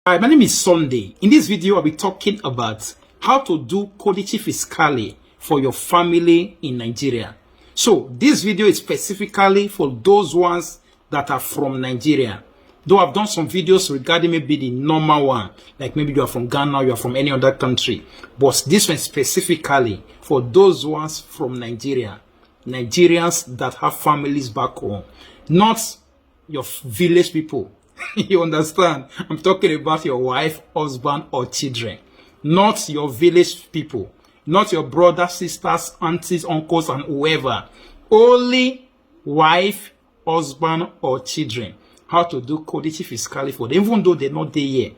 Hi, my name is Sunday. In this video, I'll be talking about how to do CODICE Fiscale for your family in Nigeria. So this video is specifically for those ones that are from Nigeria. Though I've done some videos regarding maybe the normal one, like maybe you are from Ghana, you are from any other country. But this one specifically for those ones from Nigeria. Nigerians that have families back home, not your village people. You understand? I'm talking about your wife, husband, or children. Not your village people. Not your brothers, sisters, aunties, uncles, and whoever. Only wife, husband, or children. How to do CODICE Fiscale for them, even though they're not there yet.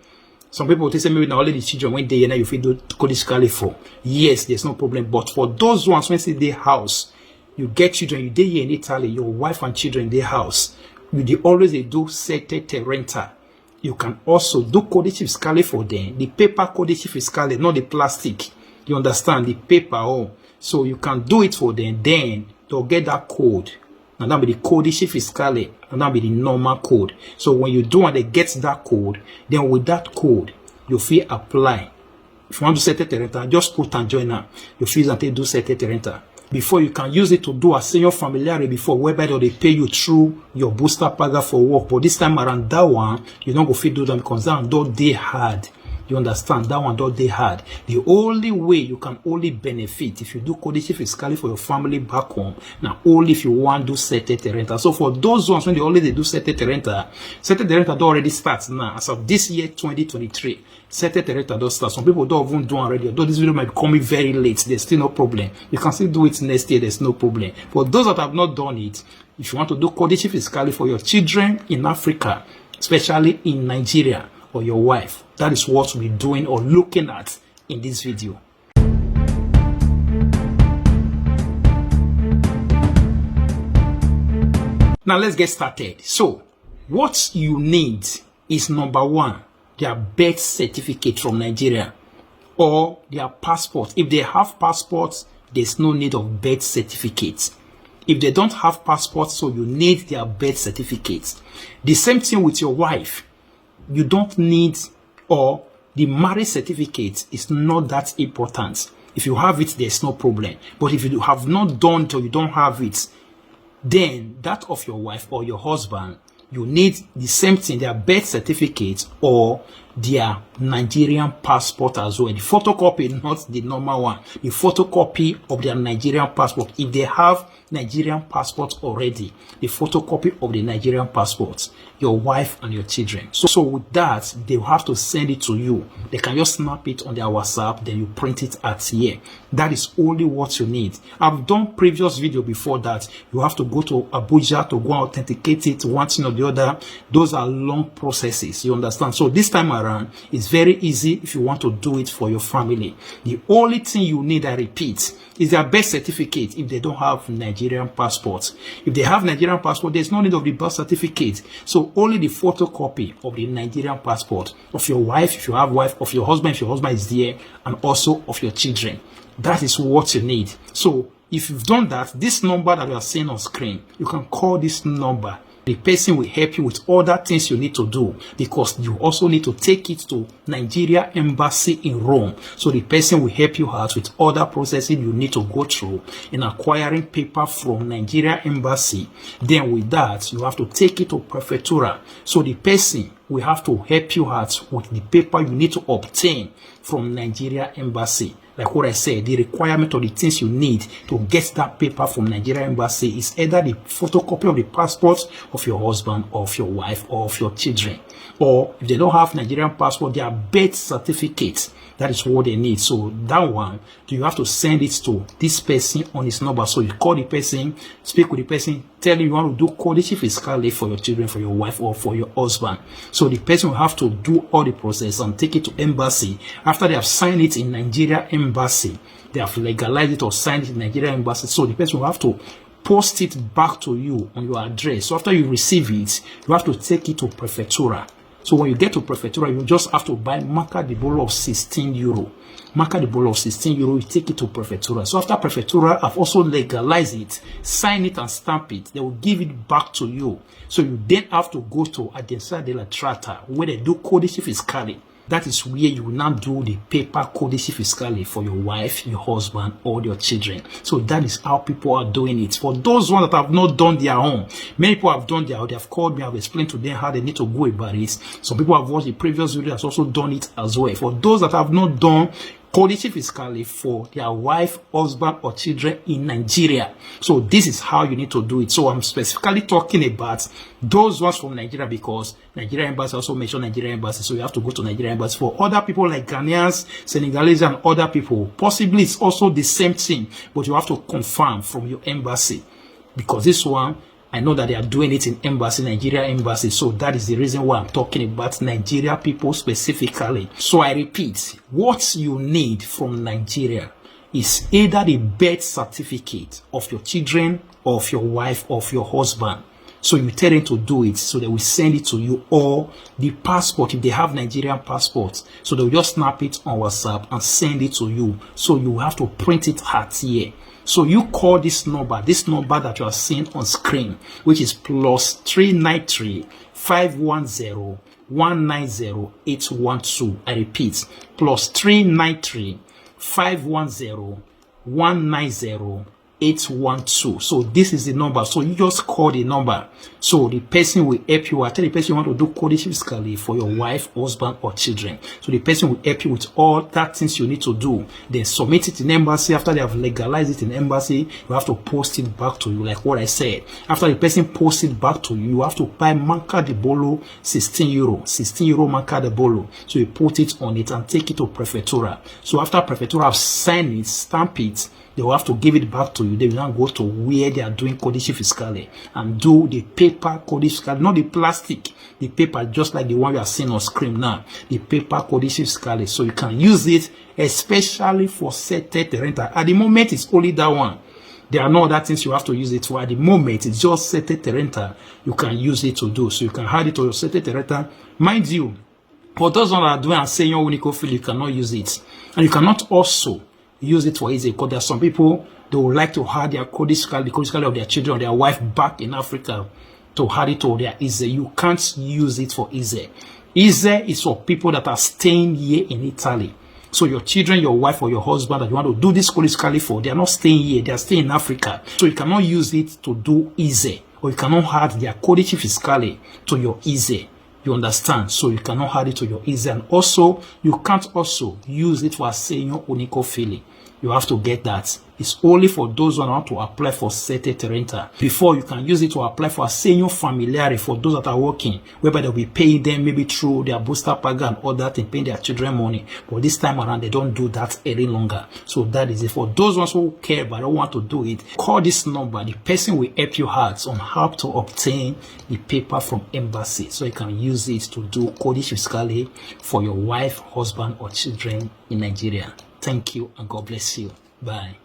Some people will say maybe now only the children went there, now you feel do CODICE Fiscale for. Yes, there's no problem. But for those ones, when they house, you get children, you there here in Italy, your wife and children in their house. You always do sette terrenta. You can also do CODICE Fiscale for them. The paper CODICE Fiscale, not the plastic. You understand? The paper. Oh, so you can do it for them. Then they'll get that code. And that'll be the CODICE Fiscale. And that'll be the normal code. So when you do and they get that code, then with that code, you feel apply. If you want to sette terrenta, just put and join now. You feel that they do sette terrenta. Before you can use it to do a senior familiare before, whereby they pay you through your booster paga for work. But this time around, that one, you don't go fit do them because that one don't they hard. You understand? That one don't they hard. The only way you can only benefit if you do CODICE Fiscale for your family back home, now only if you want to do sette terrenta. So for those ones when they already do sette terrenta don't already start now. As of this year 2023, sette terrenta don't start. Some people don't even do already. Although this video might be coming very late, there's still no problem. You can still do it next year, there's no problem. For those that have not done it, if you want to do CODICE Fiscale for your children in Africa, especially in Nigeria, or your wife, that is what we're doing or looking at in this video. Now let's get started. So what you need is number one, their birth certificate from Nigeria or their passport. If they have passports, there's no need of birth certificates. If they don't have passports, so you need their birth certificates. The same thing with your wife. You don't need, or the marriage certificate is not that important. If you have it, there's no problem. But if you have not done it or you don't have it, then that of your wife or your husband, you need the same thing, their birth certificate or their Nigerian passport as well. The photocopy, not the normal one. The photocopy of their Nigerian passport. If they have Nigerian passport already, the photocopy of the Nigerian passport, your wife and your children. So with that, they will have to send it to you. They can just snap it on their WhatsApp, then you print it at here. That is only what you need. I've done previous video before that. You have to go to Abuja to go and authenticate it, one thing or the other. Those are long processes, you understand? So this time around, it's very easy if you want to do it for your family. The only thing you need, I repeat, is their birth certificate if they don't have Nigerian passports. If they have Nigerian passport, there's no need of the birth certificate. So only the photocopy of the Nigerian passport of your wife, if you have wife, of your husband, if your husband is there, and also of your children. That is what you need. So if you've done that, this number that you are seeing on screen, you can call this number. The person will help you with other things you need to do, because you also need to take it to Nigeria Embassy in Rome. So the person will help you out with other processes you need to go through in acquiring paper from Nigeria Embassy. Then with that, you have to take it to Prefectura. So the person will have to help you out with the paper you need to obtain from Nigeria Embassy. Like what I said, the requirement of the things you need to get that paper from Nigeria Embassy is either the photocopy of the passport of your husband or of your wife or of your children. Or if they don't have Nigerian passport, their birth certificate. That is what they need. So that one, you have to send it to this person on his number. So you call the person, speak with the person, tell him you want to do CODICE Fiscale for your children, for your wife, or for your husband. So the person will have to do all the process and take it to embassy. After they have signed it in Nigeria Embassy, they have legalized it or signed it in Nigeria Embassy. So the person will have to post it back to you on your address. So after you receive it, you have to take it to Prefectura. So when you get to Prefectura, you just have to buy marca di bollo of 16 euro. Marca di bollo of 16 euro, you take it to Prefectura. So after Prefectura have also legalized it, sign it and stamp it, they will give it back to you. So you then have to go to Agencia della Tratta, where they do Codice Fiscale. That is where you will now do the paper Codice Fiscale for your wife, your husband, or your children. So that is how people are doing it. For those ones that have not done their own, many people have done their own. They have called me, I've explained to them how they need to go about it. Some people have watched the previous video, has also done it as well. For those that have not done Codice Fiscale for their wife, husband, or children in Nigeria. So this is how you need to do it. So I'm specifically talking about those ones from Nigeria, because Nigeria Embassy also mentioned Nigeria Embassy. So you have to go to Nigeria Embassy. For other people like Ghanaians, Senegalese, and other people, possibly it's also the same thing, but you have to confirm from your embassy, because this one, I know that they are doing it in embassy, Nigeria Embassy. So that is the reason why I'm talking about Nigeria people specifically. So I repeat, what you need from Nigeria is either the birth certificate of your children, or of your wife, or of your husband. So you tell them to do it, so they will send it to you, or the passport, if they have Nigerian passports. So they'll just snap it on WhatsApp and send it to you. So you have to print it out here. So you call this number that you are seeing on screen, which is +393 510 190 812. I repeat, +393 510 190 812. So this is the number. So you just call the number. So the person will help you. I tell the person you want to do Codice Fiscale for your wife, husband, or children. So the person will help you with all that things you need to do. Then submit it in embassy. After they have legalized it in embassy, you have to post it back to you, like what I said. After the person posts it back to you, you have to buy marca di bollo 16 euro. 16 euro marca di bollo. So you put it on it and take it to Prefectura. So after Prefectura have signed it, stamp it, they will have to give it back to you. They will now go to where they are doing Codice Fiscale and do the paper Codice Fiscale, not the plastic, the paper, just like the one you are seeing on screen now, the paper Codice Fiscale. So you can use it, especially for sete terrenta. At the moment, it's only that one. There are no other things you have to use it for. At the moment, it's just sete terrenta you can use it to do. So you can add it to your sete terrenta. Mind you, for those that are doing and saying your unique field, you cannot use it. And you cannot also use it for easy, because there are some people, they would like to have their Codice Fiscale, the Codice Fiscale of their children or their wife back in Africa, to add it to their easy. You can't use it for easy. Easy is for people that are staying here in Italy. So your children, your wife, or your husband that you want to do this Codice Fiscale for, they are not staying here, they are staying in Africa. So you cannot use it to do easy, or you cannot add their Codice Fiscale to your easy. You understand? So you cannot add it to your easy, and also you can't also use it for assegno unico fili. You have to get that. It's only for those who want to apply for sete terrenta. Before, you can use it to apply for assegno familiare for those that are working, whereby they'll be paying them maybe through their booster paga and all that, and paying their children money. But this time around, they don't do that any longer. So that is it. For those ones who care but don't want to do it, call this number. The person will help you out on how to obtain the paper from embassy, so you can use it to do Codice Fiscale for your wife, husband, or children in Nigeria. Thank you, and God bless you. Bye.